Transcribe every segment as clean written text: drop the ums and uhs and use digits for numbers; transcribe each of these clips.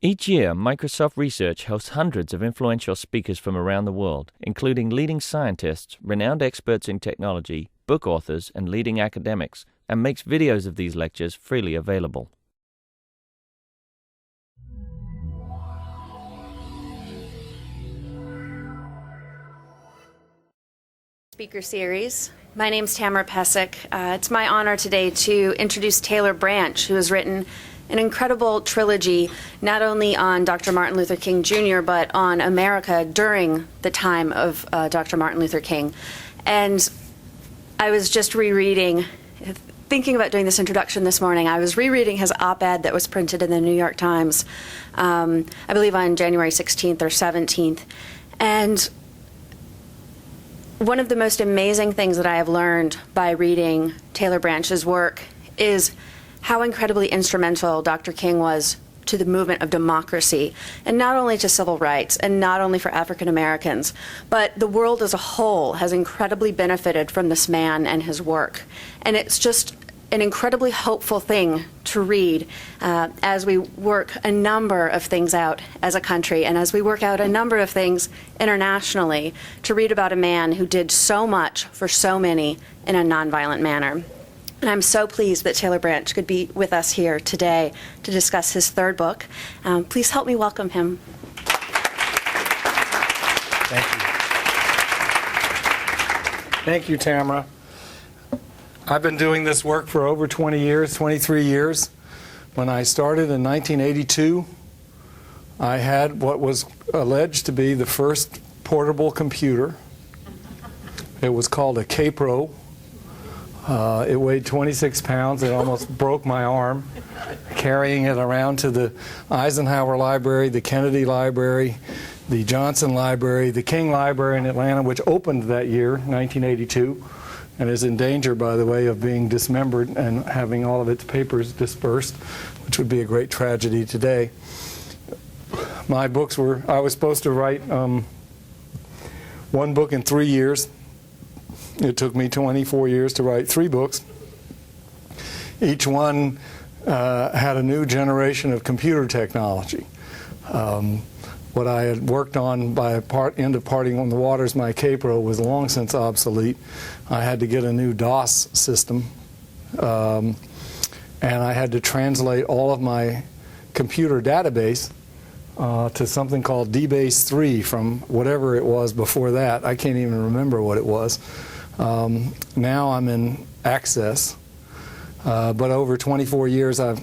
Each year, Microsoft Research hosts hundreds of influential speakers from around the world, including leading scientists, renowned experts in technology, book authors, and leading academics, and makes videos of these lectures freely available. Speaker series. My name's Tamara Pesic. It's my honor today to introduce Taylor Branch, who has written an incredible trilogy, not only on Dr. Martin Luther King Jr., but on America during the time of Dr. Martin Luther King. And I was just rereading, thinking about doing this introduction this morning, I was rereading his op-ed that was printed in the New York Times, I believe on January 16th or 17th. And one of the most amazing things that I have learned by reading Taylor Branch's work is how incredibly instrumental Dr. King was to the movement of democracy, and not only to civil rights, and not only for African Americans, but the world as a whole has incredibly benefited from this man and his work. And it's just an incredibly hopeful thing to read as we work a number of things out as a country, and as we work out a number of things internationally, to read about a man who did so much for so many in a nonviolent manner. And I'm so pleased that Taylor Branch could be with us here today to discuss his third book. Please help me welcome him. Thank you. Thank you, Tamara. I've been doing this work for over 20 years, 23 years. When I started in 1982, I had what was alleged to be the first portable computer. It was called a K-Pro. It weighed 26 pounds. It almost broke my arm carrying it around to the Eisenhower Library, the Kennedy Library, the Johnson Library, the King Library in Atlanta, which opened that year, 1982, and is in danger, by the way, of being dismembered and having all of its papers dispersed, which would be a great tragedy today. My books were, I was supposed to write one book in 3 years. It took me 24 years to write 3 books. Each one had a new generation of computer technology. What I had worked on by end of Parting on the Waters, my K-Pro, was long since obsolete. I had to get a new DOS system, and I had to translate all of my computer database to something called DBase 3 from whatever it was before that. I can't even remember what it was. Now I'm in Access, but over 24 years I've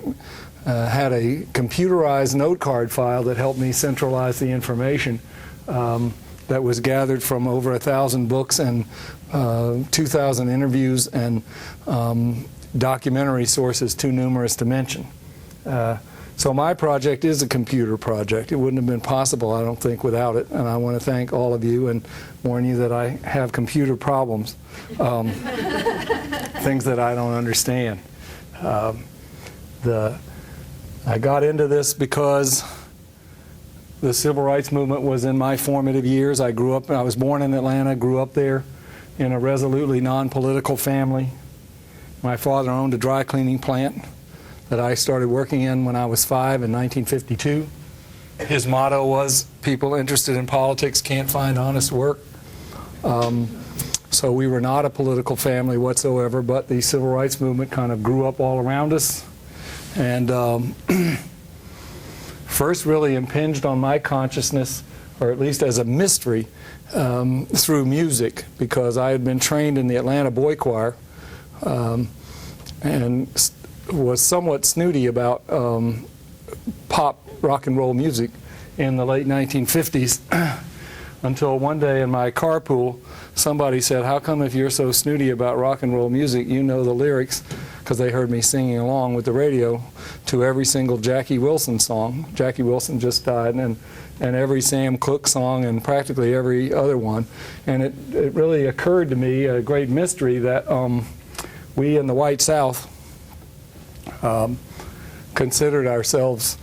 had a computerized note card file that helped me centralize the information that was gathered from over 1,000 books and 2,000 interviews and documentary sources too numerous to mention. So my project is a computer project. It wouldn't have been possible, I don't think, without it. And I want to thank all of you and warn you that I have computer problems, things that I don't understand. I got into this because the civil rights movement was in my formative years. I was born in Atlanta, grew up there in a resolutely non-political family. My father owned a dry cleaning plant that I started working in when I was 5 in 1952. His motto was, people interested in politics can't find honest work. So we were not a political family whatsoever, but the civil rights movement kind of grew up all around us. And first really impinged on my consciousness, or at least as a mystery, through music, because I had been trained in the Atlanta Boy Choir and was somewhat snooty about pop rock and roll music in the late 1950s until one day in my carpool somebody said, how come if you're so snooty about rock and roll music you know the lyrics, because they heard me singing along with the radio to every single Jackie Wilson song. Jackie Wilson just died, and every Sam Cooke song and practically every other one. And it really occurred to me, a great mystery, that we in the white South considered ourselves,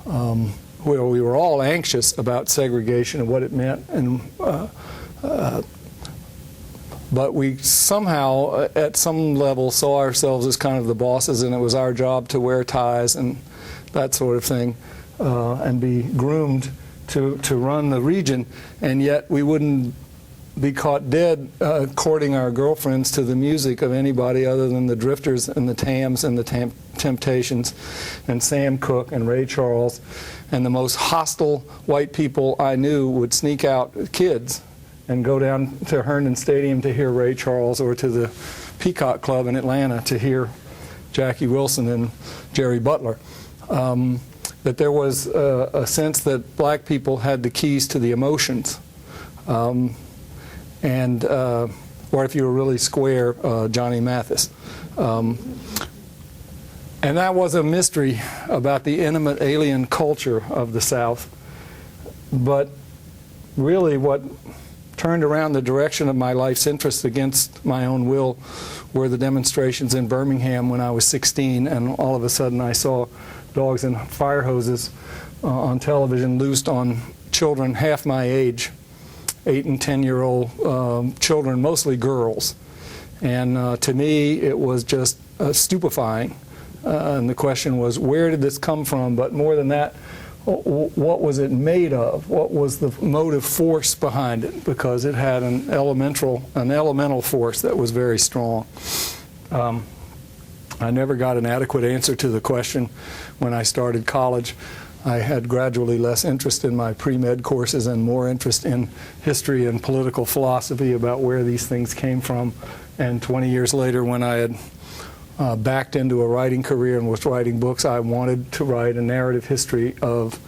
we were all anxious about segregation and what it meant, and but we somehow, at some level, saw ourselves as kind of the bosses, and it was our job to wear ties and that sort of thing. and be groomed to run the region, and yet we wouldn't be caught dead courting our girlfriends to the music of anybody other than the Drifters and the Tams and the Temptations and Sam Cooke and Ray Charles. And the most hostile white people I knew would sneak out, kids, and go down to Herndon Stadium to hear Ray Charles, or to the Peacock Club in Atlanta to hear Jackie Wilson and Jerry Butler. That there was a sense that black people had the keys to the emotions. Or if you were really square, Johnny Mathis. And that was a mystery about the intimate alien culture of the South. But really what turned around the direction of my life's interest against my own will were the demonstrations in Birmingham when I was 16, and all of a sudden I saw dogs and fire hoses on television loosed on children half my age, 8 and 10-year-old children, mostly girls. And to me, it was just stupefying. And the question was, where did this come from? But more than that, what was it made of? What was the motive force behind it? Because it had an elemental force that was very strong. I never got an adequate answer to the question when I started college. I had gradually less interest in my pre-med courses and more interest in history and political philosophy about where these things came from. And 20 years later, when I had backed into a writing career and was writing books, I wanted to write a narrative history of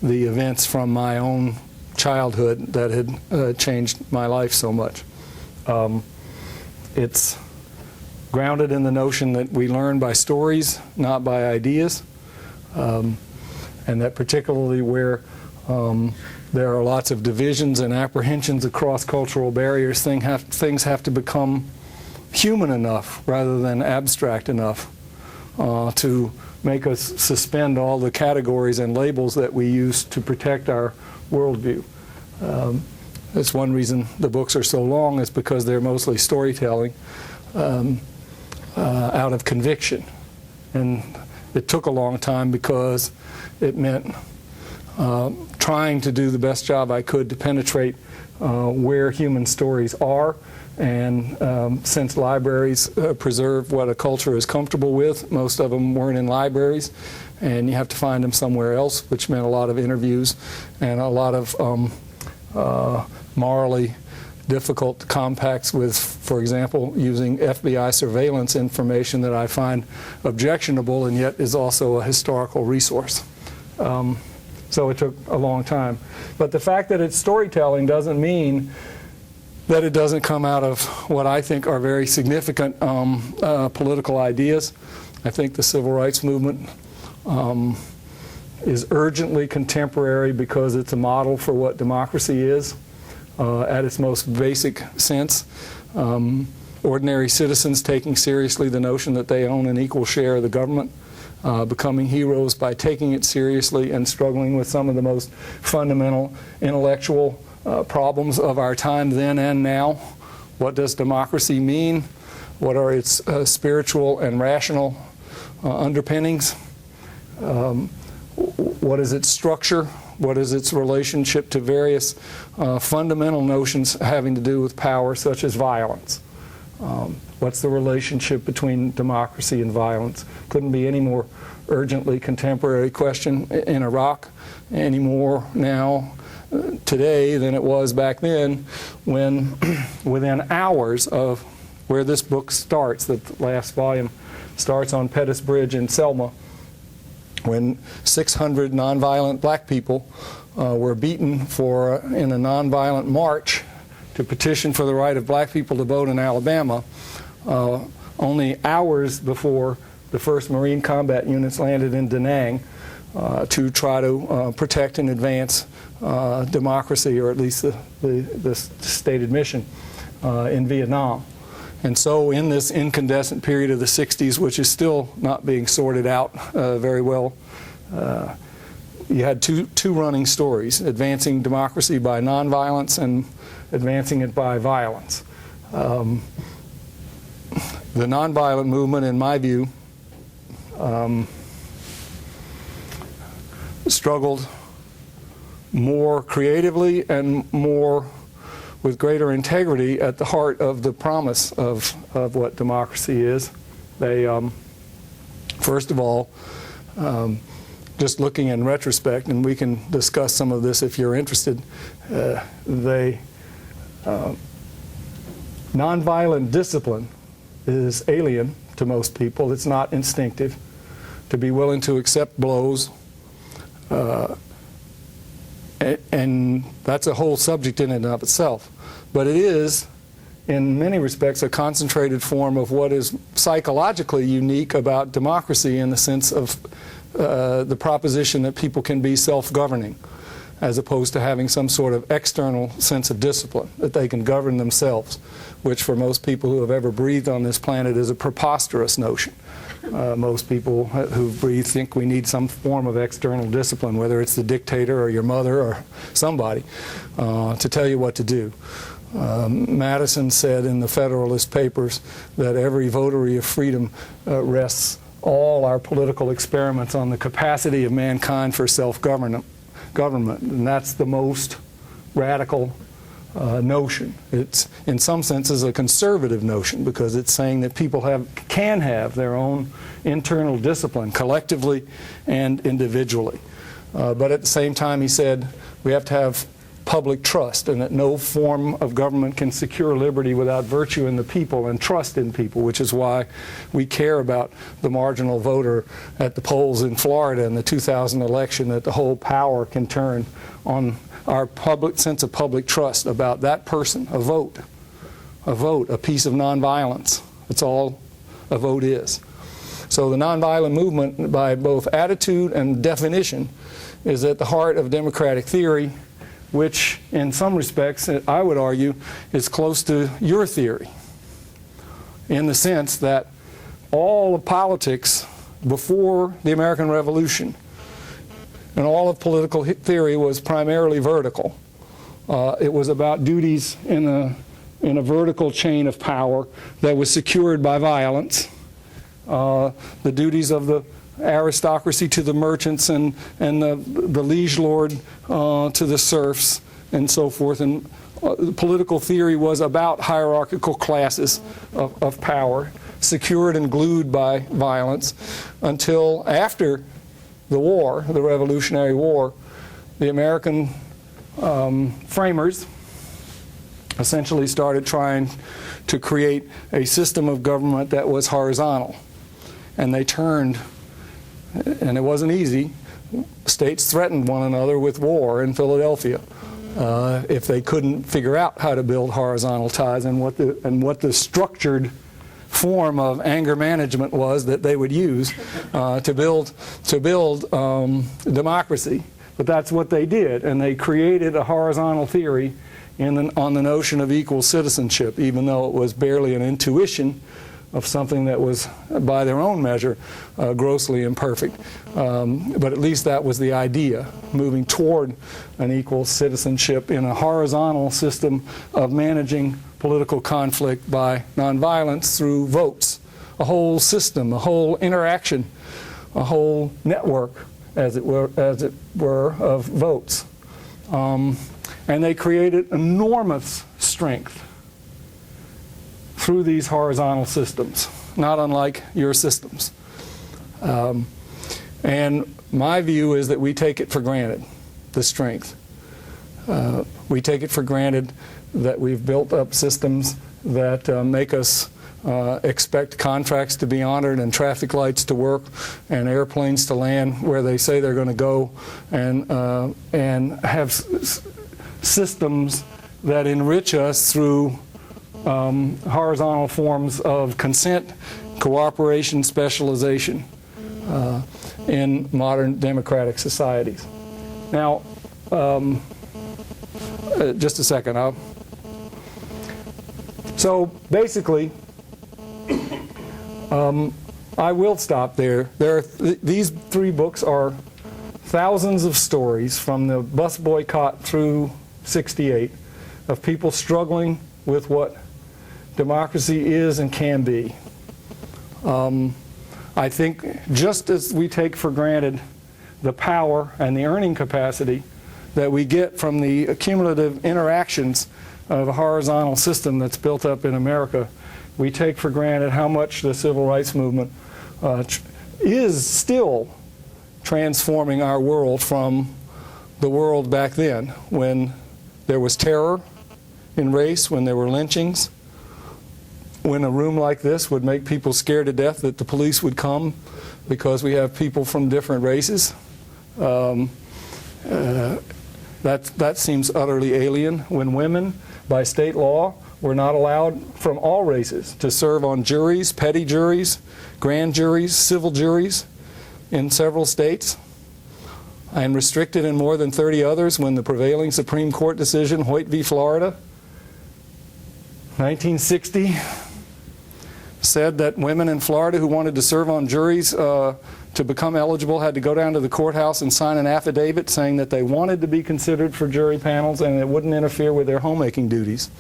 the events from my own childhood that had changed my life so much. It's grounded in the notion that we learn by stories, not by ideas, and that particularly where there are lots of divisions and apprehensions across cultural barriers, things have to become human enough rather than abstract enough to make us suspend all the categories and labels that we use to protect our worldview. That's one reason the books are so long, is because they're mostly storytelling out of conviction. And it took a long time because it meant trying to do the best job I could to penetrate where human stories are. And since libraries preserve what a culture is comfortable with, most of them weren't in libraries, and you have to find them somewhere else, which meant a lot of interviews and a lot of morally difficult compacts with, for example, using FBI surveillance information that I find objectionable and yet is also a historical resource. So it took a long time. But the fact that it's storytelling doesn't mean that it doesn't come out of what I think are very significant political ideas. I think the civil rights movement is urgently contemporary because it's a model for what democracy is at its most basic sense. Ordinary citizens taking seriously the notion that they own an equal share of the government, becoming heroes by taking it seriously and struggling with some of the most fundamental intellectual problems of our time then and now. What does democracy mean? What are its spiritual and rational underpinnings? What is its structure? What is its relationship to various fundamental notions having to do with power, such as violence? What's the relationship between democracy and violence? Couldn't be any more urgently contemporary question in Iraq anymore now today than it was back then, when within hours of where this book starts, the last volume starts on Pettus Bridge in Selma, when 600 nonviolent black people were beaten in a nonviolent march to petition for the right of black people to vote in Alabama, only hours before the first Marine combat units landed in Da Nang to try to protect and advance democracy, or at least the stated mission in Vietnam. And so in this incandescent period of the 60s, which is still not being sorted out very well, you had two running stories: advancing democracy by nonviolence and advancing it by violence. The nonviolent movement, in my view, struggled more creatively and more with greater integrity at the heart of the promise of what democracy is. They, first of all, just looking in retrospect, and we can discuss some of this if you're interested, nonviolent discipline is alien to most people. It's not instinctive. To be willing to accept blows, and that's a whole subject in and of itself. But it is, in many respects, a concentrated form of what is psychologically unique about democracy, in the sense of the proposition that people can be self-governing, as opposed to having some sort of external sense of discipline, that they can govern themselves, which for most people who have ever breathed on this planet is a preposterous notion. Most people who breathe think we need some form of external discipline, whether it's the dictator or your mother or somebody, to tell you what to do. Madison said in the Federalist Papers that every votary of freedom rests all our political experiments on the capacity of mankind for self-government, and that's the most radical notion. It's, in some senses, a conservative notion, because it's saying that people can have their own internal discipline, collectively and individually. But at the same time, he said we have to have public trust, and that no form of government can secure liberty without virtue in the people and trust in people, which is why we care about the marginal voter at the polls in Florida in the 2000 election, that the whole power can turn on our public sense of public trust about that person. A vote, a piece of nonviolence. That's all a vote is. So the nonviolent movement, by both attitude and definition, is at the heart of democratic theory, which in some respects, I would argue, is close to your theory, in the sense that all of politics before the American Revolution and all of political theory was primarily vertical. It was about duties in a vertical chain of power that was secured by violence. The duties of the aristocracy to the merchants, and the liege lord to the serfs, and so forth. And political theory was about hierarchical classes of power, secured and glued by violence, until after the war, the Revolutionary War, the American framers essentially started trying to create a system of government that was horizontal. And they turned, and it wasn't easy, states threatened one another with war in Philadelphia if they couldn't figure out how to build horizontal ties, and what the structured form of anger management was that they would use to build democracy. But that's what they did, and they created a horizontal theory on the notion of equal citizenship, even though it was barely an intuition of something that was, by their own measure, grossly imperfect. But at least that was the idea, moving toward an equal citizenship in a horizontal system of managing political conflict by nonviolence through votes. A whole system, a whole interaction, a whole network, as it were, of votes. And they created enormous strength through these horizontal systems, not unlike your systems. And my view is that we take it for granted, the strength. We take it for granted that we've built up systems that make us expect contracts to be honored, and traffic lights to work, and airplanes to land where they say they're going to go, and have systems that enrich us through horizontal forms of consent, cooperation, specialization in modern democratic societies. Now, just a second. So basically, I will stop there. These three books are thousands of stories from the bus boycott through '68 of people struggling with what democracy is and can be. I think just as we take for granted the power and the earning capacity that we get from the cumulative interactions of a horizontal system that's built up in America, we take for granted how much the civil rights movement is still transforming our world from the world back then, when there was terror in race, when there were lynchings, when a room like this would make people scared to death that the police would come because we have people from different races. That seems utterly alien. When women, by state law, were not allowed from all races to serve on juries, petty juries, grand juries, civil juries in several states, and restricted in more than 30 others when the prevailing Supreme Court decision, Hoyt v. Florida, 1960, said that women in Florida who wanted to serve on juries to become eligible had to go down to the courthouse and sign an affidavit saying that they wanted to be considered for jury panels and it wouldn't interfere with their homemaking duties.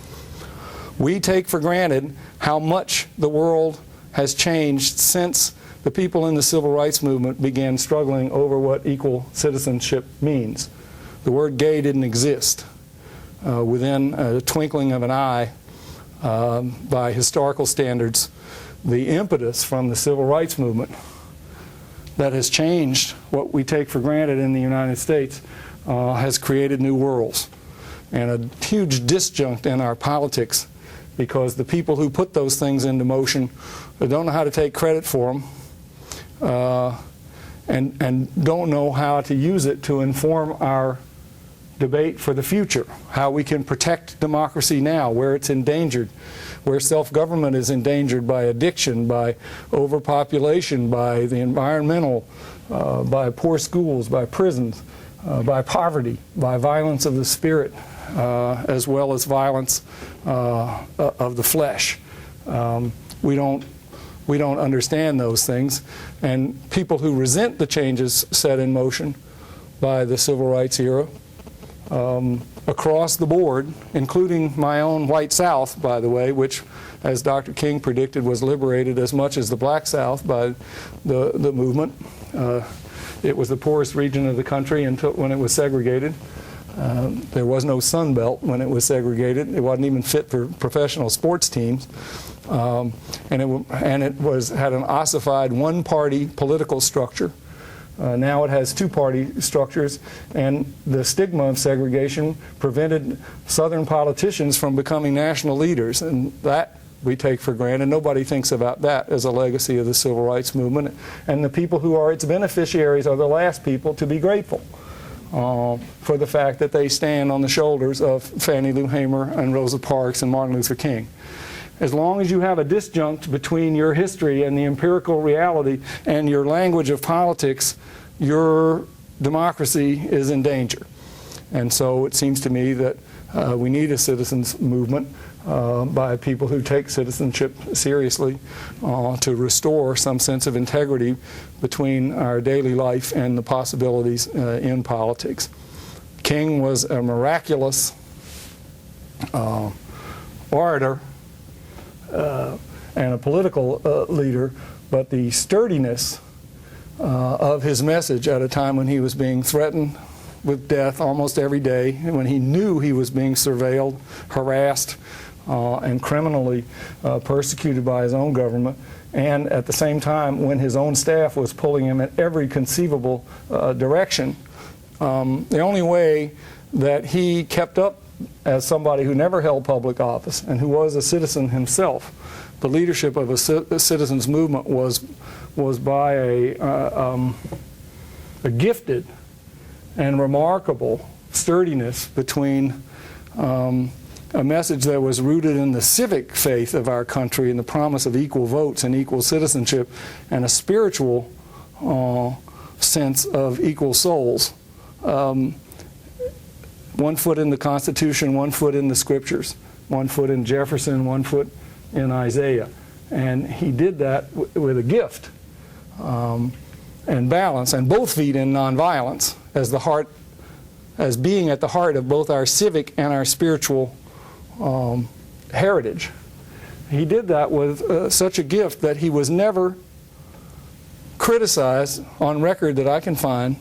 We take for granted how much the world has changed since the people in the civil rights movement began struggling over what equal citizenship means. The word gay didn't exist. Within a twinkling of an eye, by historical standards, the impetus from the civil rights movement that has changed what we take for granted in the United States has created new worlds and a huge disjunct in our politics, because the people who put those things into motion don't know how to take credit for them and don't know how to use it to inform our debate for the future, how we can protect democracy now, where it's endangered, where self-government is endangered by addiction, by overpopulation, by the environmental, by poor schools, by prisons, by poverty, by violence of the spirit, as well as violence of the flesh. We don't understand those things, and people who resent the changes set in motion by the civil rights era across the board, including my own white South, by the way, which, as Dr. King predicted, was liberated as much as the black South by the movement. It was the poorest region of the country until when it was segregated. There was no Sun Belt when it was segregated. It wasn't even fit for professional sports teams. And it had an ossified one-party political structure. Now it has two-party structures, and the stigma of segregation prevented Southern politicians from becoming national leaders, and that we take for granted. Nobody thinks about that as a legacy of the civil rights movement, and the people who are its beneficiaries are the last people to be grateful for the fact that they stand on the shoulders of Fannie Lou Hamer and Rosa Parks and Martin Luther King. As long as you have a disjunct between your history and the empirical reality and your language of politics, your democracy is in danger. And so it seems to me that we need a citizens movement by people who take citizenship seriously to restore some sense of integrity between our daily life and the possibilities in politics. King was a miraculous orator and a political leader, but the sturdiness of his message at a time when he was being threatened with death almost every day, and when he knew he was being surveilled, harassed, and criminally persecuted by his own government, and at the same time when his own staff was pulling him in every conceivable direction, the only way that he kept up as somebody who never held public office and who was a citizen himself, the leadership of a citizens movement was by a gifted and remarkable sturdiness between a message that was rooted in the civic faith of our country and the promise of equal votes and equal citizenship, and a spiritual sense of equal souls. One foot in the Constitution, one foot in the Scriptures, one foot in Jefferson, one foot in Isaiah. And he did that with a gift and balance, and both feet in nonviolence as being at the heart of both our civic and our spiritual heritage. He did that with such a gift that he was never criticized on record that I can find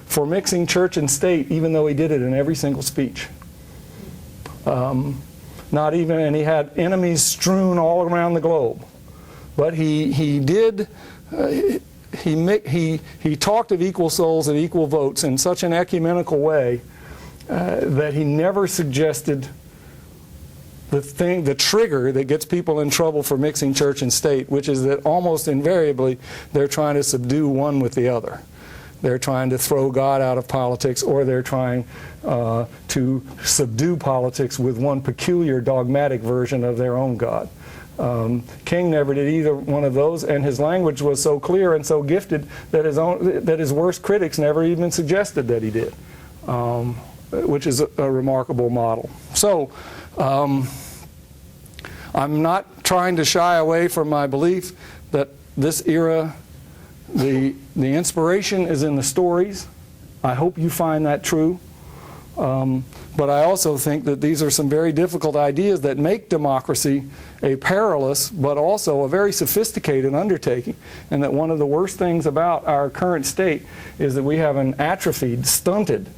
for mixing church and state, even though he did it in every single speech. Not even, and he had enemies strewn all around the globe. But he did, he talked of equal souls and equal votes in such an ecumenical way that he never suggested the trigger that gets people in trouble for mixing church and state, which is that almost invariably they're trying to subdue one with the other. They're trying to throw God out of politics, or they're trying to subdue politics with one peculiar dogmatic version of their own God. King never did either one of those, and his language was so clear and so gifted that his worst critics never even suggested that he did, which is a remarkable model. So I'm not trying to shy away from my belief that this era, the inspiration is in the stories. I hope you find that true. But I also think that these are some very difficult ideas that make democracy a perilous but also a very sophisticated undertaking, and that one of the worst things about our current state is that we have an atrophied, stunted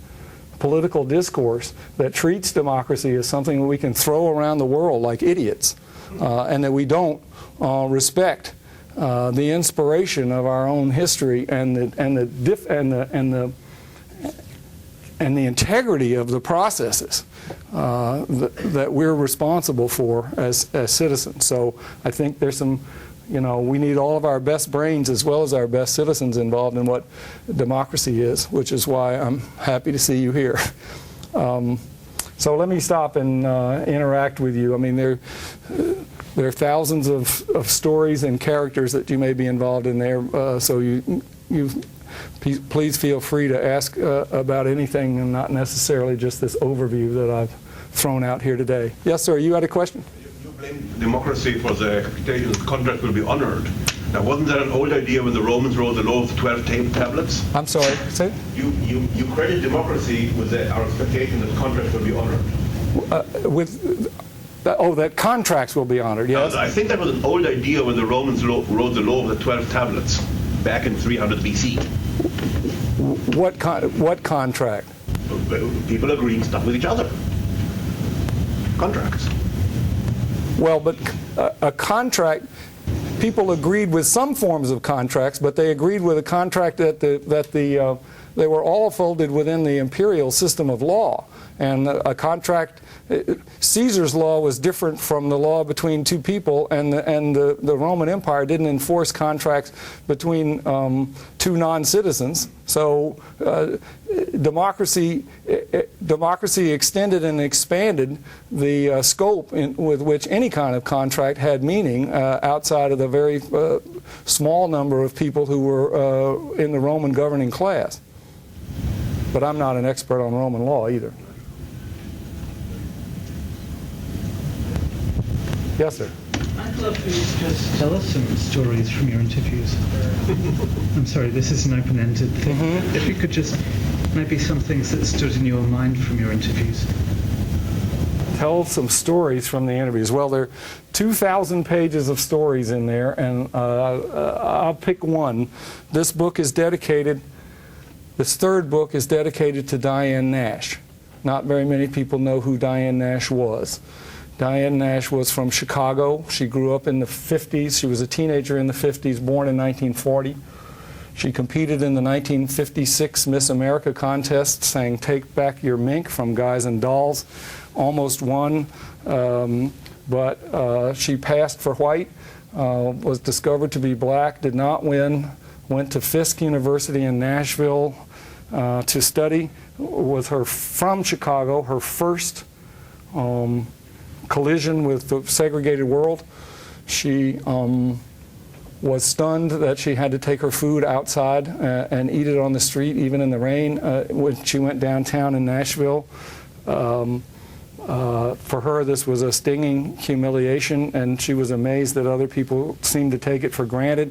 political discourse that treats democracy as something that we can throw around the world like idiots, and that we don't respect the inspiration of our own history and the integrity of the processes that we're responsible for as citizens. So I think there's some, we need all of our best brains as well as our best citizens involved in what democracy is, which is why I'm happy to see you here. So let me stop and interact with you. I mean, there are thousands of stories and characters that you may be involved in there, so you please feel free to ask about anything, and not necessarily just this overview that I've thrown out here today. Yes, sir, you had a question? You blame democracy for the expectation that the contract will be honored. Now, wasn't that an old idea when the Romans wrote the law of the 12 tablets? I'm sorry, say? You credit democracy with our expectation that contracts will be honored. That contracts will be honored, yes? I think that was an old idea when the Romans wrote the law of the 12 tablets back in 300 BC. What contract? People agreeing stuff with each other. Contracts. Well, but a contract, people agreed with some forms of contracts, but they agreed with a contract that they were all folded within the imperial system of law. And a contract, Caesar's law was different from the law between two people, and the Roman Empire didn't enforce contracts between two non-citizens. So democracy extended and expanded the scope with which any kind of contract had meaning outside of the very small number of people who were in the Roman governing class. But I'm not an expert on Roman law either. Yes, sir. I'd love for you to just tell us some stories from your interviews. I'm sorry, this is an open-ended thing. Mm-hmm. If you could just, maybe some things that stood in your mind from your interviews. Tell some stories from the interviews. Well, there are 2,000 pages of stories in there, and I'll pick one. This book is dedicated, this third book is dedicated to Diane Nash. Not very many people know who Diane Nash was. Diane Nash was from Chicago. She grew up in the 50s. She was a teenager in the 50s, born in 1940. She competed in the 1956 Miss America contest, sang "Take Back Your Mink" from Guys and Dolls. Almost won, but she passed for white, was discovered to be black, did not win, went to Fisk University in Nashville to study. Was from Chicago, her first collision with the segregated world. She was stunned that she had to take her food outside and eat it on the street, even in the rain, when she went downtown in Nashville. For her, this was a stinging humiliation, and she was amazed that other people seemed to take it for granted.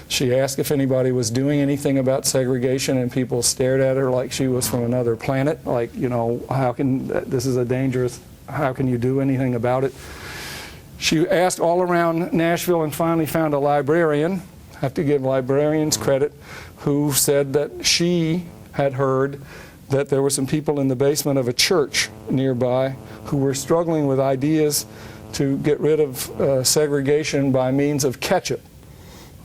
She asked if anybody was doing anything about segregation, and people stared at her like she was from another planet, like, this is a dangerous, how can you do anything about it? She asked all around Nashville and finally found a librarian, I have to give librarians credit, who said that she had heard that there were some people in the basement of a church nearby who were struggling with ideas to get rid of segregation by means of ketchup.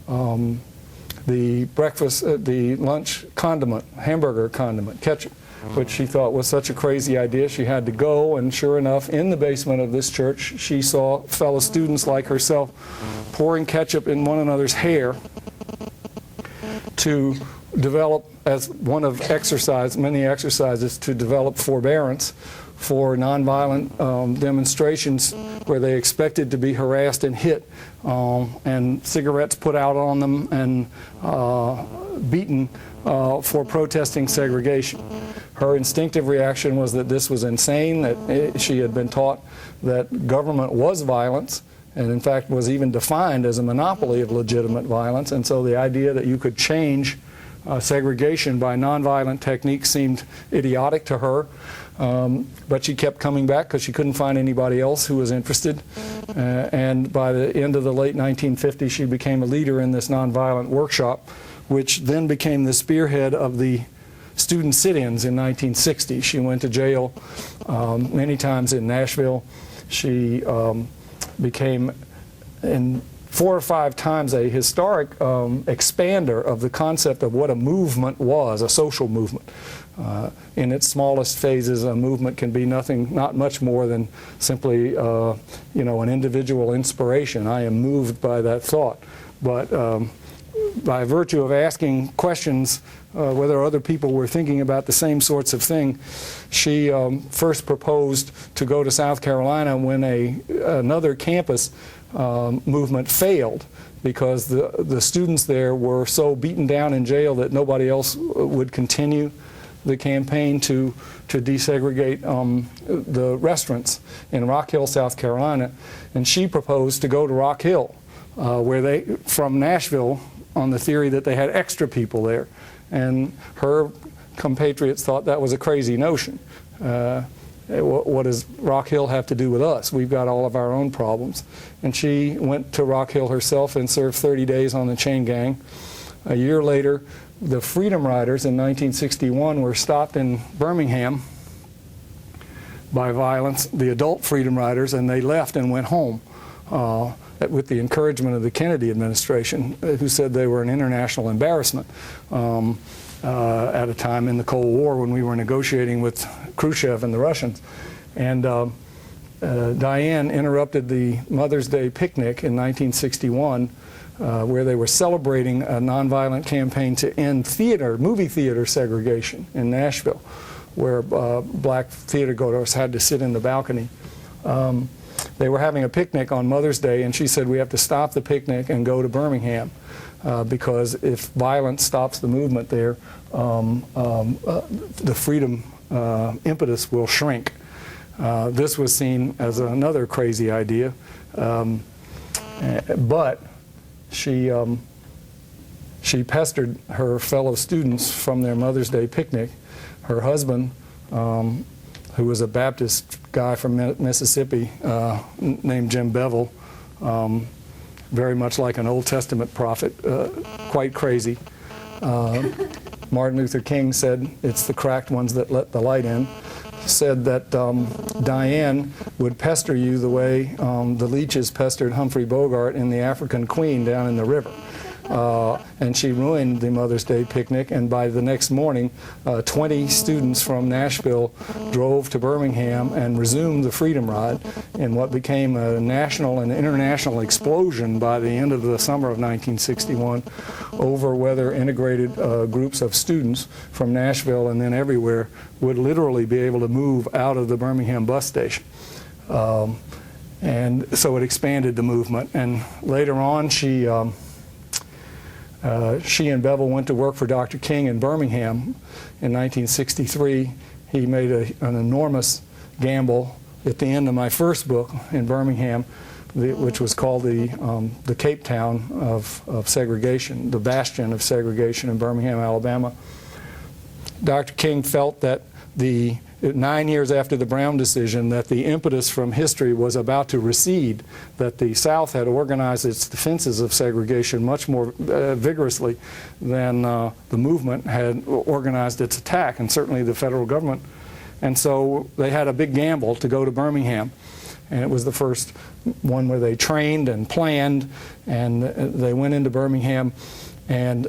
The lunch condiment, hamburger condiment, ketchup, which she thought was such a crazy idea. She had to go, and sure enough, in the basement of this church, she saw fellow students like herself pouring ketchup in one another's hair to develop, as one of many exercises, to develop forbearance for nonviolent demonstrations where they expected to be harassed and hit, and cigarettes put out on them and beaten for protesting segregation. Her instinctive reaction was that this was insane, that she had been taught that government was violence, and in fact was even defined as a monopoly of legitimate violence, and so the idea that you could change segregation by nonviolent techniques seemed idiotic to her. But she kept coming back because she couldn't find anybody else who was interested. And by the end of the late 1950s, she became a leader in this nonviolent workshop, which then became the spearhead of the student sit-ins in 1960. She went to jail many times in Nashville. She became, in 4 or 5 times, a historic expander of the concept of what a movement was, a social movement. In its smallest phases, a movement can be not much more than simply, an individual inspiration. I am moved by that thought. But by virtue of asking questions whether other people were thinking about the same sorts of thing, she first proposed to go to South Carolina when another campus movement failed, because the students there were so beaten down in jail that nobody else would continue the campaign to desegregate the restaurants in Rock Hill, South Carolina. And she proposed to go to Rock Hill, from Nashville, on the theory that they had extra people there. And her compatriots thought that was a crazy notion. What does Rock Hill have to do with us? We've got all of our own problems. And she went to Rock Hill herself and served 30 days on the chain gang. A year later, the Freedom Riders in 1961 were stopped in Birmingham by violence, the adult Freedom Riders, and they left and went home with the encouragement of the Kennedy administration, who said they were an international embarrassment at a time in the Cold War when we were negotiating with Khrushchev and the Russians. And Diane interrupted the Mother's Day picnic in 1961 where they were celebrating a nonviolent campaign to end movie theater segregation in Nashville, where black theater goers had to sit in the balcony. They were having a picnic on Mother's Day, and she said, we have to stop the picnic and go to Birmingham, because if violence stops the movement there, the freedom impetus will shrink. This was seen as another crazy idea, but she pestered her fellow students from their Mother's Day picnic. Her husband, who was a Baptist guy from Mississippi named Jim Bevel, very much like an Old Testament prophet, quite crazy. Martin Luther King said, it's the cracked ones that let the light in. Said that Diane would pester you the way the leeches pestered Humphrey Bogart in The African Queen down in the river. And she ruined the Mother's Day picnic, and by the next morning 20 students from Nashville drove to Birmingham and resumed the Freedom Ride in what became a national and international explosion by the end of the summer of 1961 over whether integrated groups of students from Nashville and then everywhere would literally be able to move out of the Birmingham bus station. And so it expanded the movement, and later on she and Bevel went to work for Dr. King in Birmingham in 1963. He made an enormous gamble at the end of my first book in Birmingham, which was called the Cape Town of segregation, the bastion of segregation in Birmingham, Alabama. Dr. King felt that the 9 years after the Brown decision, that the impetus from history was about to recede, that the South had organized its defenses of segregation much more vigorously than the movement had organized its attack, and certainly the federal government. And so they had a big gamble to go to Birmingham. And it was the first one where they trained and planned, and they went into Birmingham. And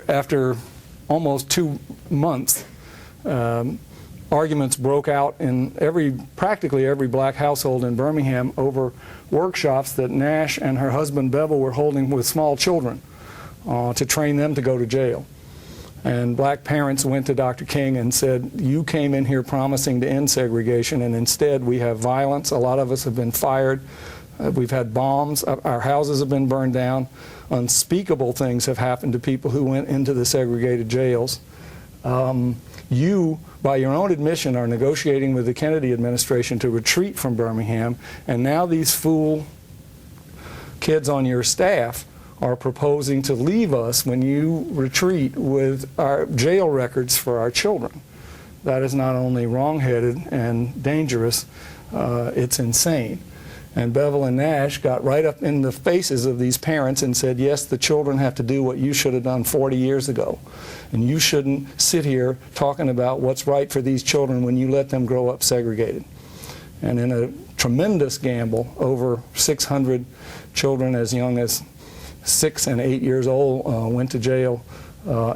after almost 2 months, arguments broke out in practically every black household in Birmingham over workshops that Nash and her husband Bevel were holding with small children to train them to go to jail. And black parents went to Dr. King and said, you came in here promising to end segregation, and instead we have violence. A lot of us have been fired. We've had bombs. Our houses have been burned down. Unspeakable things have happened to people who went into the segregated jails. You, by your own admission, are negotiating with the Kennedy administration to retreat from Birmingham, and now these fool kids on your staff are proposing to leave us when you retreat with our jail records for our children. That is not only wrong-headed and dangerous, it's insane. And Bevel and Nash got right up in the faces of these parents and said, yes, the children have to do what you should have done 40 years ago. And you shouldn't sit here talking about what's right for these children when you let them grow up segregated. And in a tremendous gamble, over 600 children as young as 6 and 8 years old went to jail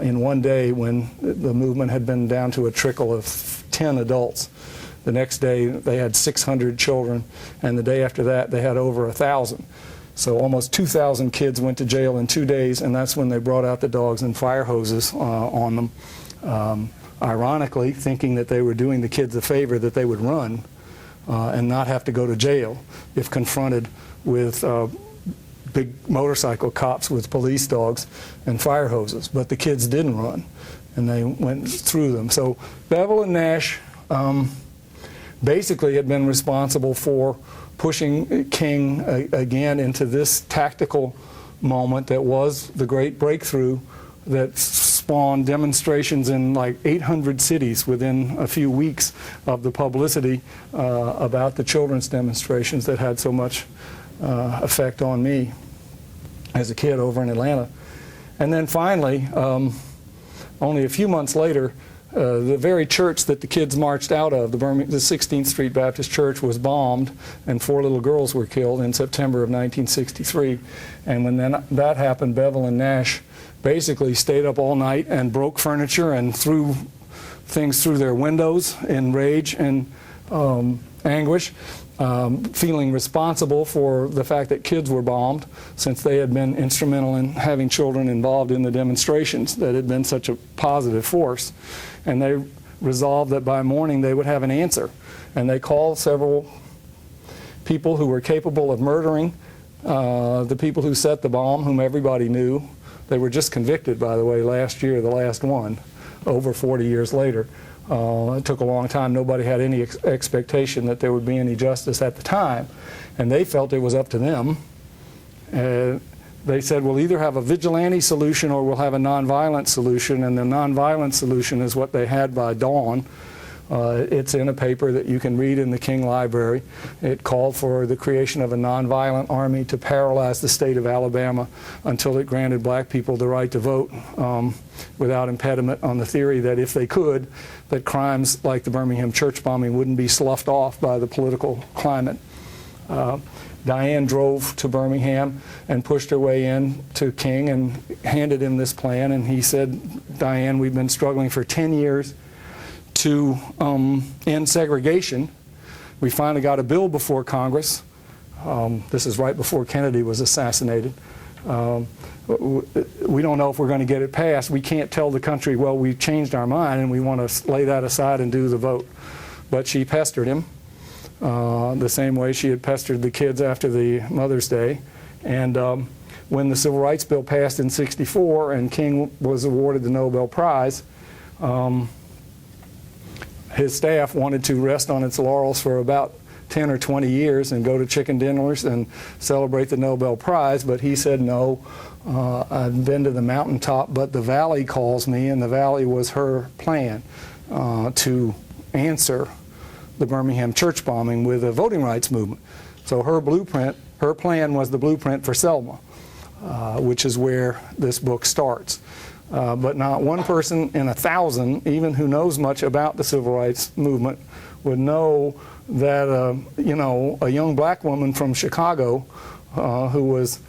in one day when the movement had been down to a trickle of 10 adults. The next day they had 600 children, and the day after that they had over 1,000. So almost 2,000 kids went to jail in 2 days, and that's when they brought out the dogs and fire hoses on them. Ironically, thinking that they were doing the kids a favor, that they would run and not have to go to jail if confronted with big motorcycle cops with police dogs and fire hoses. But the kids didn't run, and they went through them. So Bevel and Nash basically had been responsible for pushing King again into this tactical moment that was the great breakthrough that spawned demonstrations in like 800 cities within a few weeks of the publicity about the children's demonstrations that had so much effect on me as a kid over in Atlanta. And then finally, only a few months later, the very church that the kids marched out of, the 16th Street Baptist Church, was bombed, and 4 little girls were killed in September of 1963. And when that happened, Bevel and Nash basically stayed up all night and broke furniture and threw things through their windows in rage and anguish, feeling responsible for the fact that kids were bombed, since they had been instrumental in having children involved in the demonstrations that had been such a positive force. And they resolved that by morning they would have an answer. And they called several people who were capable of murdering the people who set the bomb, whom everybody knew. They were just convicted, by the way, last year, the last one, over 40 years later. It took a long time. Nobody had any expectation that there would be any justice at the time. And they felt it was up to them. They said, we'll either have a vigilante solution or we'll have a nonviolent solution. And the nonviolent solution is what they had by dawn. It's in a paper that you can read in the King Library. It called for the creation of a nonviolent army to paralyze the state of Alabama until it granted black people the right to vote without impediment, on the theory that if they could, that crimes like the Birmingham church bombing wouldn't be sloughed off by the political climate. Diane drove to Birmingham and pushed her way in to King and handed him this plan, and he said, Diane, we've been struggling for 10 years to end segregation. We finally got a bill before Congress. This is right before Kennedy was assassinated. We don't know if we're going to get it passed. We can't tell the country, well, we've changed our mind and we want to lay that aside and do the vote. But she pestered him the same way she had pestered the kids after the Mother's Day. And when the Civil Rights Bill passed in '64 and King was awarded the Nobel Prize, his staff wanted to rest on its laurels for about 10 or 20 years and go to chicken dinners and celebrate the Nobel Prize, but he said, no, I've been to the mountaintop, but the valley calls me, and the valley was her plan to answer the Birmingham church bombing with a voting rights movement. So her blueprint, her plan was the blueprint for Selma, which is where this book starts. But not one person in 1,000, even who knows much about the civil rights movement, would know that you know, a young black woman from Chicago who was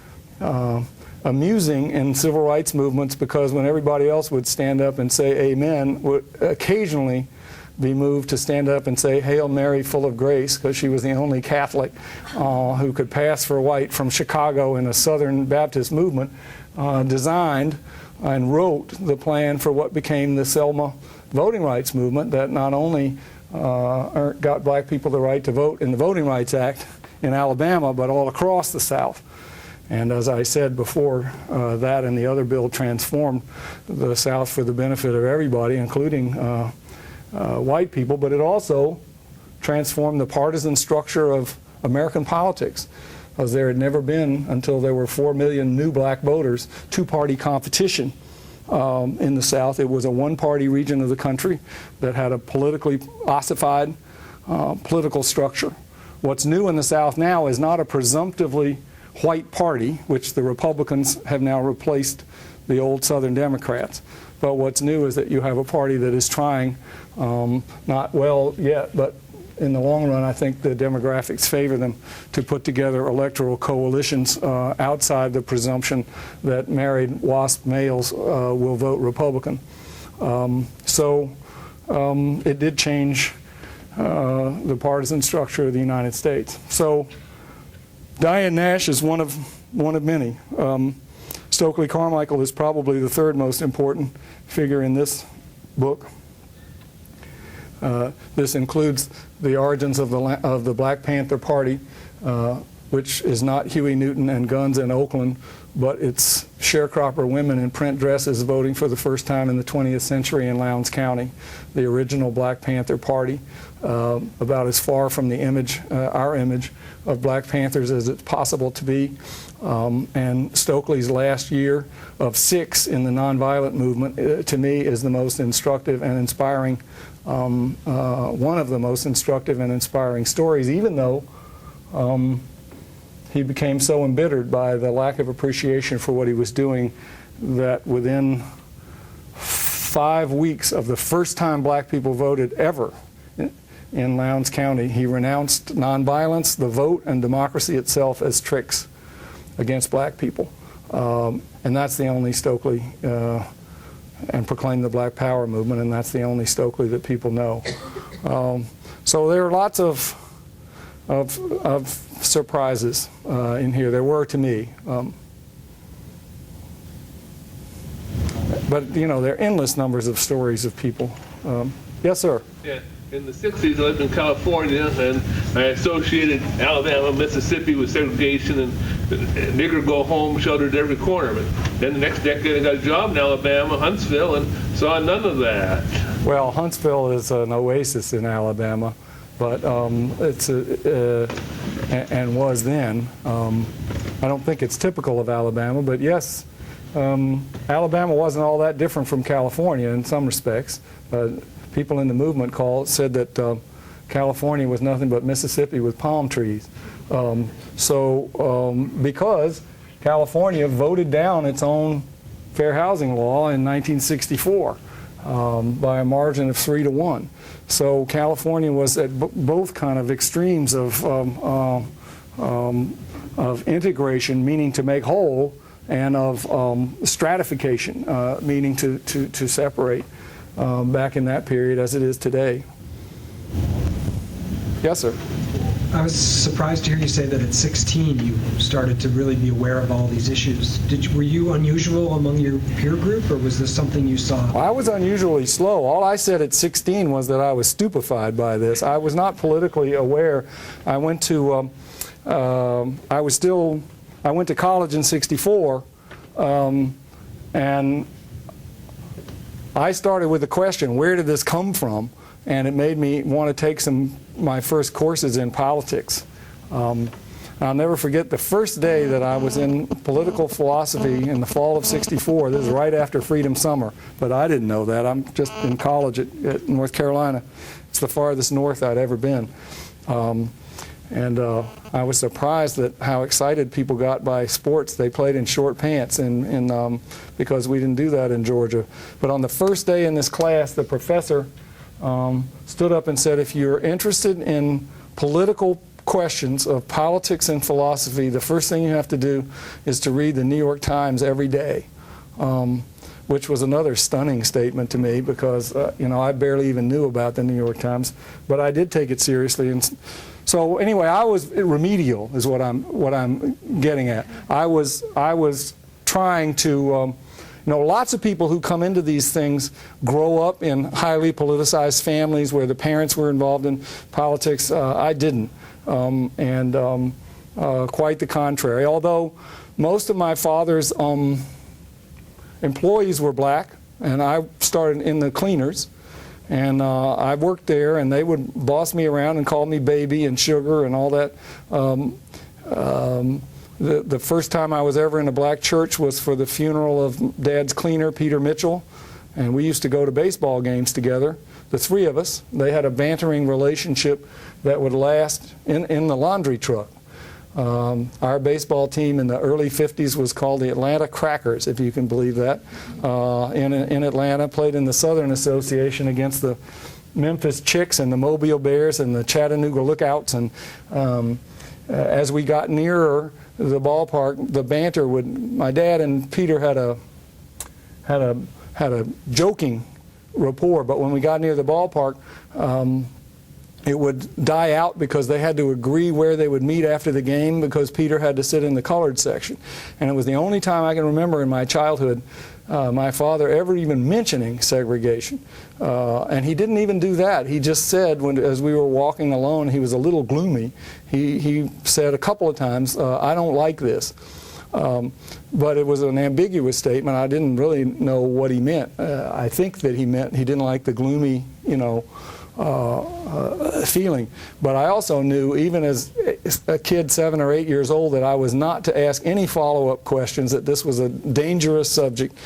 amusing in civil rights movements, because when everybody else would stand up and say amen, would occasionally be moved to stand up and say Hail Mary full of grace, because she was the only Catholic who could pass for white from Chicago in a Southern Baptist movement, designed and wrote the plan for what became the Selma voting rights movement, that not only got black people the right to vote in the Voting Rights Act in Alabama, but all across the South. And as I said before, that and the other bill transformed the South for the benefit of everybody, including white people, but it also transformed the partisan structure of American politics, because there had never been, until there were 4 million new black voters, two-party competition in the South. It was a one-party region of the country that had a politically ossified political structure. What's new in the South now is not a presumptively white party, which the Republicans have now replaced the old Southern Democrats. But what's new is that you have a party that is trying, not well yet, but in the long run, I think the demographics favor them, to put together electoral coalitions outside the presumption that married WASP males will vote Republican. So it did change the partisan structure of the United States. So Diane Nash is one of many. Stokely Carmichael is probably the third most important figure in this book. This includes the origins of the Black Panther Party, which is not Huey Newton and guns in Oakland, but it's sharecropper women in print dresses voting for the first time in the 20th century in Lowndes County. The original Black Panther Party, about as far from the image, our image, of Black Panthers as it's possible to be. And Stokely's last year of 6 in the nonviolent movement, to me, is the most instructive and inspiring, one of the most instructive and inspiring stories, even though he became so embittered by the lack of appreciation for what he was doing that within 5 weeks of the first time black people voted ever in Lowndes County, he renounced nonviolence, the vote, and democracy itself as tricks against black people. And that's the only Stokely, and proclaimed the Black Power movement, and that's the only Stokely that people know. So there are lots of surprises in here. There were to me. But, you know, there are endless numbers of stories of people. Yes, sir? Yeah. In the 60s, I lived in California, and I associated Alabama, Mississippi with segregation and nigger go home sheltered every corner. But then the next decade, I got a job in Alabama, Huntsville, and saw none of that. Well, Huntsville is an oasis in Alabama, but it's and was then. I don't think it's typical of Alabama, but yes, Alabama wasn't all that different from California in some respects. People in the movement said that California was nothing but Mississippi with palm trees. Because California voted down its own fair housing law in 1964 by a margin of 3-1. So California was at both kind of extremes of integration, meaning to make whole, and of stratification, meaning to separate. Back in that period as it is today. Yes, sir. I was surprised to hear you say that at 16 you started to really be aware of all these issues. Were you unusual among your peer group, or was this something you saw? Well, I was unusually slow. All I said at 16 was that I was stupefied by this. I was not politically aware. I went to I went to college in '64, and I started with the question, where did this come from? And it made me want to take my first courses in politics. And I'll never forget the first day that I was in political philosophy in the fall of '64. This is right after Freedom Summer, but I didn't know that. I'm just in college at North Carolina. It's the farthest north I'd ever been. I was surprised at how excited people got by sports. They played in short pants because we didn't do that in Georgia. But on the first day in this class, the professor stood up and said, if you're interested in political questions of politics and philosophy, the first thing you have to do is to read the New York Times every day, which was another stunning statement to me because, I barely even knew about the New York Times, but I did take it seriously. And so anyway, I was remedial is what I'm getting at. I was trying to, lots of people who come into these things grow up in highly politicized families where the parents were involved in politics. I didn't, quite the contrary. Although most of my father's employees were black, and I started in the cleaners. And I worked there, and they would boss me around and call me baby and sugar and all that. The first time I was ever in a black church was for the funeral of Dad's cleaner, Peter Mitchell. And we used to go to baseball games together, the three of us. They had a bantering relationship that would last in the laundry truck. Our baseball team in the early 50s was called the Atlanta Crackers, if you can believe that. In Atlanta, played in the Southern Association against the Memphis Chicks and the Mobile Bears and the Chattanooga Lookouts. And as we got nearer the ballpark, the banter would. My dad and Peter had a joking rapport, but when we got near the ballpark, it would die out because they had to agree where they would meet after the game because Peter had to sit in the colored section. And it was the only time I can remember in my childhood my father ever even mentioning segregation. And he didn't even do that. He just said, as we were walking alone, he was a little gloomy. He said a couple of times, I don't like this. But it was an ambiguous statement. I didn't really know what he meant. I think that he meant he didn't like the gloomy, feeling. But I also knew, even as a kid 7 or 8 years old, that I was not to ask any follow-up questions, that this was a dangerous subject,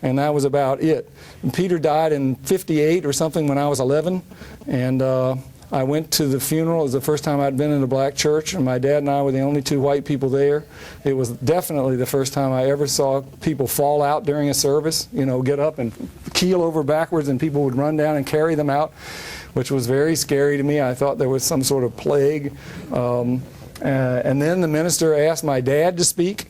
and that was about it. And Peter died in '58 or something when I was 11, and I went to the funeral. It was the first time I'd been in a black church, and my dad and I were the only two white people there. It was definitely the first time I ever saw people fall out during a service, get up and keel over backwards, and people would run down and carry them out, which was very scary to me. I thought there was some sort of plague. And then the minister asked my dad to speak,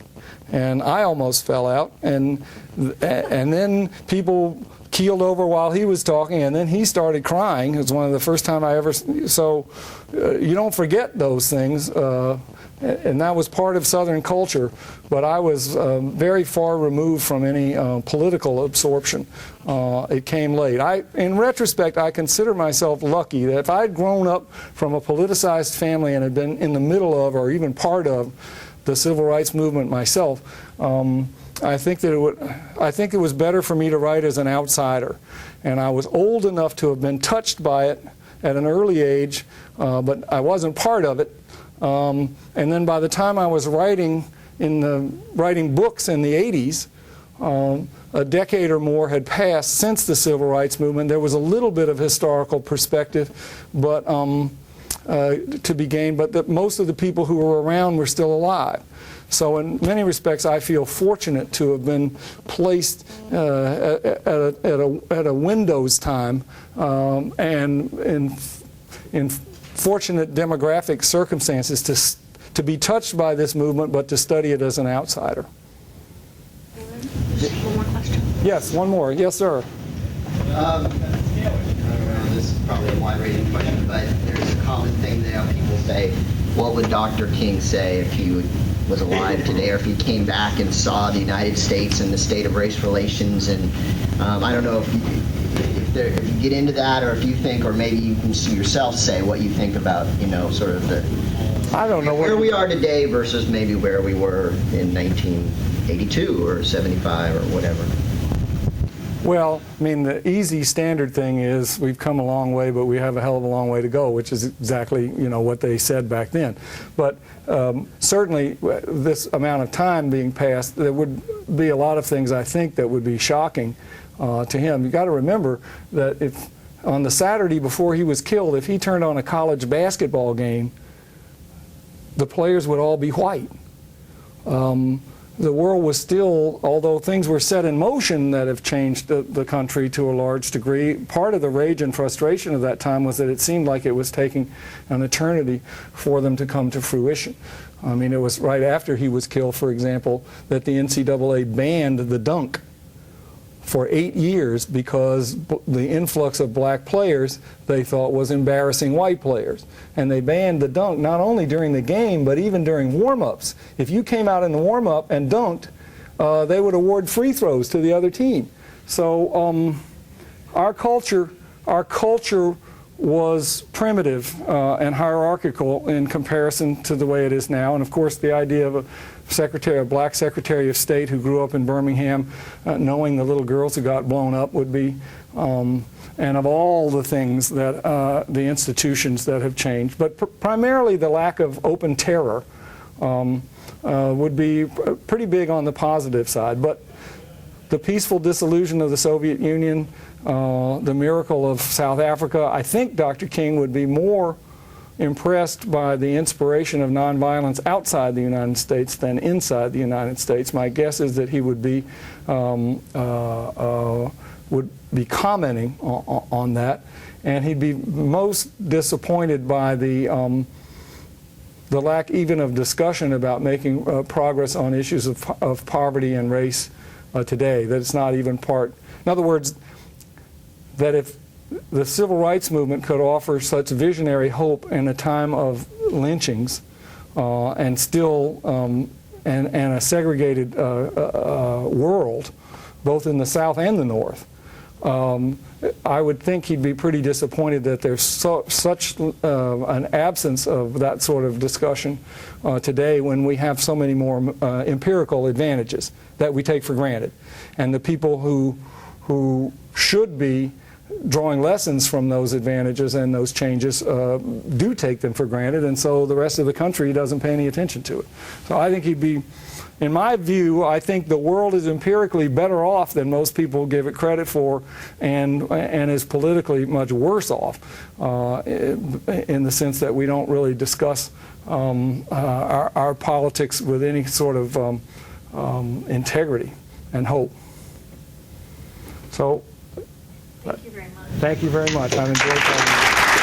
and I almost fell out. And then people keeled over while he was talking, and then he started crying. It was one of the first time I ever. So you don't forget those things. And that was part of Southern culture, but I was very far removed from any political absorption. It came late. In retrospect, I consider myself lucky that if I'd grown up from a politicized family and had been in the middle of or even part of the civil rights movement myself, I think it was better for me to write as an outsider. And I was old enough to have been touched by it at an early age, but I wasn't part of it. And then by the time I was writing books in the 80s, a decade or more had passed since the civil rights movement. There was a little bit of historical perspective, but to be gained, but that most of the people who were around were still alive. So in many respects, I feel fortunate to have been placed at a Windows time and in fortunate demographic circumstances to be touched by this movement, but to study it as an outsider. One more question? Yes, one more. Yes, sir. I don't know, this is probably a wide-ranging question, but there's a common thing there. People say, what would Dr. King say if he was alive today, or if he came back and saw the United States and the state of race relations? And I don't know if you get into that, or if you think, or maybe you can yourself say what you think about, sort of I don't know where we are today versus maybe where we were in 1982 or 75 or whatever. Well, I mean, the easy standard thing is we've come a long way, but we have a hell of a long way to go, which is exactly, what they said back then. But certainly, this amount of time being passed, there would be a lot of things, I think, that would be shocking to him. You've got to remember that if on the Saturday before he was killed, if he turned on a college basketball game, the players would all be white. The world was still, although things were set in motion that have changed the country to a large degree, part of the rage and frustration of that time was that it seemed like it was taking an eternity for them to come to fruition. I mean, it was right after he was killed, for example, that the NCAA banned the dunk for 8 years because the influx of black players they thought was embarrassing white players. And they banned the dunk not only during the game, but even during warm-ups. If you came out in the warm-up and dunked, they would award free throws to the other team. So our culture was primitive and hierarchical in comparison to the way it is now. And of course, the idea of a black Secretary of State who grew up in Birmingham, knowing the little girls who got blown up would be, and of all the things that the institutions that have changed, but primarily the lack of open terror would be pretty big on the positive side. But the peaceful dissolution of the Soviet Union, the miracle of South Africa, I think Dr. King would be more impressed by the inspiration of nonviolence outside the United States than inside the United States. My guess is that he would be commenting on that, and he'd be most disappointed by the lack even of discussion about making progress on issues of poverty and race today. That it's not even part. In other words, that if the civil rights movement could offer such visionary hope in a time of lynchings and still and a segregated world, both in the South and the North, I would think he'd be pretty disappointed that there's such an absence of that sort of discussion today when we have so many more empirical advantages that we take for granted. And the people who should be drawing lessons from those advantages and those changes do take them for granted, and so the rest of the country doesn't pay any attention to it. So I think he'd be, in my view, I think the world is empirically better off than most people give it credit for, and is politically much worse off in the sense that we don't really discuss our politics with any sort of integrity and hope. So. Thank you very much. Thank you very much. I've enjoyed talking to you.